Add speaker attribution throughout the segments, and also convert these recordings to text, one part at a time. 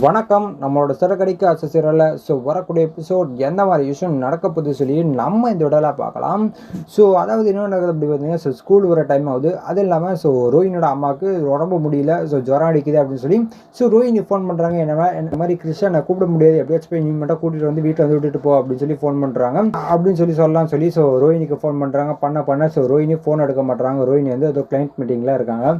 Speaker 1: வணக்கம். நம்மளோட சிறகடிக்க அசசிரல வரக்கூடிய எபிசோட் எந்த மாதிரி விஷயம் நடக்க போகுது சொல்லி நம்ம இந்த விடல பார்க்கலாம். அதாவது என்ன நடக்குது அப்படி பார்த்தீங்கன்னா, ஸ்கூல் வர டைம் ஆகுது. அது இல்லாமல் ரோஹினோட அம்மாவுக்கு உடம்பு முடியல, ஜுரம் அடிக்குது அப்படின்னு சொல்லி ரோஹினி ஃபோன் பண்ணுறாங்க. இந்த மாதிரி கிருஷ்ணனை கூப்பிட முடியாது, எப்படியாச்சும் போய் நீ மட்டும் கூட்டிகிட்டு வந்து வீட்டில் வந்து விட்டுட்டு போ அப்படின்னு சொல்லி ஃபோன் பண்ணுறாங்க. அப்படின்னு சொல்லலாம் சொல்லி ரோஹினிக்கு ஃபோன் பண்ணுறாங்க. பண்ண ரோஹினி ஃபோன் எடுக்க மாட்டுறாங்க. ரோஹினி வந்து ஏதோ கிளைண்ட் மீட்டிங்கில் இருக்காங்க.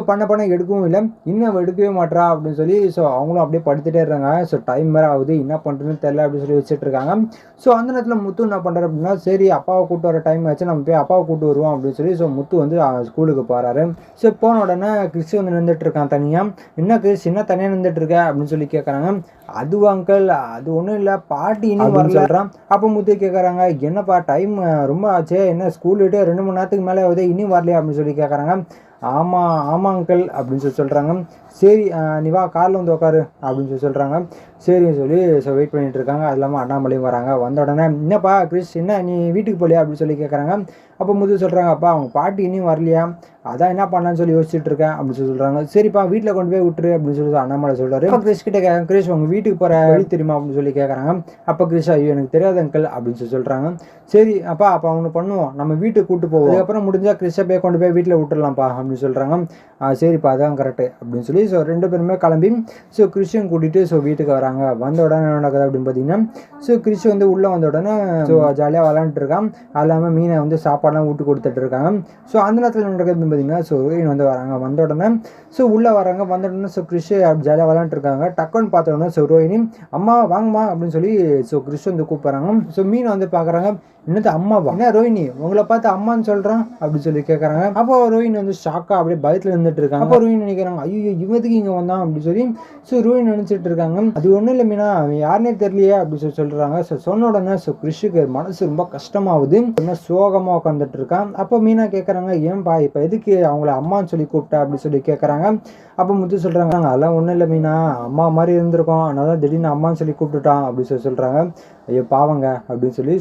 Speaker 1: பண்ண எடுக்கவும் இல்லை, இன்னும் எடுக்கவே மாட்டா அப்படின்னு சொல்லி அவங்களும் அப்படியே படுத்துட்டே இருக்காங்க. டைம் வேறு ஆகுது, என்ன பண்ணுறதுன்னு தெரியல அப்படின்னு சொல்லி வச்சுட்டு இருக்காங்க. அந்த நேரத்தில் முத்து என்ன பண்ணுறாரு அப்படின்னா, சரி அப்பாவை கூப்பிட்டு வர டைம் ஆச்சு, நம்ம போய் அப்பாவை கூப்பிட்டு வருவோம் அப்படின்னு சொல்லி முத்து வந்து ஸ்கூலுக்கு போகிறாரு. போன உடனே கிறிஸ் வந்து நின்றுட்டு இருக்கான் தனியாக. என்ன கிறிஸ் என்ன தனியாக நின்றுட்டு இருக்க அப்படின்னு சொல்லி கேட்குறாங்க. அது அங்கிள், அது ஒன்றும் இல்லை, பாட்டி இன்னும் வரல சொல்கிறான். அப்போ முத்து கேட்குறாங்க, என்னப்பா டைம் ரொம்ப ஆச்சு, என்ன ஸ்கூல் விட்டு 2 மணி நேரத்துக்கு மேலே ஆகுது, இன்னும் வரலையா அப்படின்னு சொல்லி கேட்குறாங்க. ஆமாம் அங்கிள் அப்படின்னு சொல்கிறாங்க. சரி நீ வா காரில் வந்து உட்காரு அப்படின்னு சொல்கிறாங்க. சரின்னு சொல்லி வெயிட் பண்ணிட்டு இருக்காங்க. அது இல்லாமல் அண்ணாமலையும் வராங்க. வந்த உடனே என்னப்பா கிறிஸ் என்ன நீ வீட்டுக்கு போகலையா அப்படின்னு சொல்லி கேட்குறாங்க. அப்போ முது சொல்கிறாங்க, அப்பா அவங்க பாட்டி இன்னும் வரலையா, அதான் என்ன பண்ணலான்னு சொல்லி யோசிச்சுட்டு இருக்கேன் அப்படின்னு சொல்கிறாங்க. சரிப்பா வீட்டில் கொண்டு போய் விட்டுரு அப்படின்னு சொல்லி அண்ணாமலை சொல்கிறாரு. அப்போ கிறிஸ் கிட்ட கேட்க, கிறிஸ் உங்கள் வீட்டுக்கு போகிற வழி தெரியுமா அப்படின்னு சொல்லி கேட்குறாங்க. அப்போ கிறிஸ் ஐயோ எனக்கு தெரியாது அங்கிள் அப்படின்னு சொல்கிறாங்க. சரி அப்போ அவனு பண்ணுவோம், நம்ம வீட்டுக்கு கூப்பிட்டு போவோம், அதுக்கப்புறம் முடிஞ்சால் கிறிஸை போய் கொண்டு போய் வீட்டில் விட்டுடலாம்ப்பா அப்படின்னு சொல்கிறாங்க. சரிப்பா அதான் கரெக்டு அப்படின்னு சொல்லி 2 பேருமே கிளம்பி கிறிஸ்டியன் கூட்டிகிட்டு வீட்டுக்கு வராங்க. வந்த உடனே என்ன நடக்குது அப்படின்னு பார்த்தீங்கன்னா, கிறிஸ் வந்து உள்ளே வந்த உடனே ஜாலியாக விளாண்டுட்டு இருக்கான். அது இல்லாமல் மீனை வந்து சாப்பாடுலாம் ஊட்டி கொடுத்துட்டு இருக்காங்க. அந்த நேரத்தில் என்ன நடக்குது அப்படின்னு பார்த்தீங்கன்னா, ரோஹின் வந்து வராங்க. வந்த உடனே உள்ளே வராங்க. வந்த உடனே கிறிஸ் ஜாலியாக விளாண்டுருக்காங்க. டக்குன்னு பார்த்த உடனே ரோஹினி அம்மா வாங்கம்மா அப்படின்னு சொல்லி கிறிஸ் வந்து கூப்பிட்றாங்க. மீனை வந்து பார்க்குறாங்க. என்னது அம்மாவா, என்ன ரோஹினி உங்களை பார்த்து அம்மான்னு சொல்கிறான் அப்படின்னு சொல்லி கேட்குறாங்க. அப்போ ரோஹினி வந்து ஷாக்காக அப்படியே பயத்தில் இருந்துட்டு இருக்காங்க. அப்போ ரோஹினி நினைக்கிறாங்க, ஐயோ இவத்துக்கு இங்கே வந்தான் அப்படின்னு சொல்லி ரோஹினி நினச்சிட்டு இருக்காங்க. அது ஒன்றும் இல்லை மீனா, அவன் யாருனே தெரியலையே அப்படின்னு சொல்கிறாங்க. சொன்ன உடனே கிறிஷுக்கு மனசு ரொம்ப கஷ்டமாகுது, சோகமாக உட்காந்துட்டு இருக்கான். அப்போ மீனா கேட்குறாங்க, ஏன்பா இப்போ எதுக்கு அவங்கள அம்மான்னு சொல்லி கூப்பிட்டா அப்படின்னு சொல்லி கேட்குறாங்க. அப்போ முத்து சொல்கிறாங்க, அதெல்லாம் ஒன்றும் இல்லை மீனா, அம்மா மாதிரி இருந்திருக்கோம், அதனால தான் திடீர்னு அம்மான்னு சொல்லி கூப்பிட்டுட்டான் அப்படின்னு சொல்கிறாங்க. ஐயோ பாவங்க அப்படின்னு சொல்லி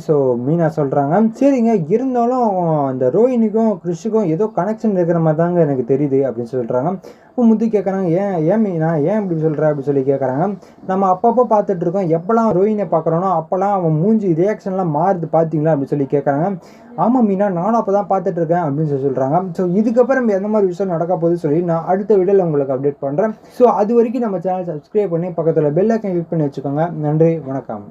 Speaker 1: மீனா சொல்கிறாங்க. சரிங்க இருந்தாலும் அந்த ரோஹினிக்கும் கிறிஷுக்கும் ஏதோ கனெக்ஷன் இருக்கிற மாதிரி தாங்க எனக்கு தெரியுது அப்படின்னு சொல்கிறாங்க. இப்போ முத்து கேட்குறாங்க, ஏன் மீனா ஏன் இப்படி சொல்கிற அப்படின்னு சொல்லி கேட்குறாங்க. நம்ம அப்பப்போ பார்த்துட்டு இருக்கோம், எப்போல்லாம் ரோஹினை பார்க்குறோனோ அப்போல்லாம் அவன் மூஞ்சி ரியாக்ஷன்லாம் மாறுது பார்த்தீங்களா அப்படின்னு சொல்லி கேட்குறாங்க. ஆமாம் மீனா நானும் அப்போ தான் பார்த்துட்டு இருக்கேன் அப்படின்னு சொல்கிறாங்க. இதுக்கப்புறம் எந்த மாதிரி விஷயம் நடக்க போகுது சொல்லி நான் அடுத்த வீடியோவில் உங்களுக்கு அப்டேட் பண்ணுறேன். அது வரைக்கும் நம்ம சேனல் சப்ஸ்கிரைப் பண்ணி பக்கத்தில் பெல் ஐக்கன் கிளிக் பண்ணி வச்சுக்கோங்க. நன்றி, வணக்கம்.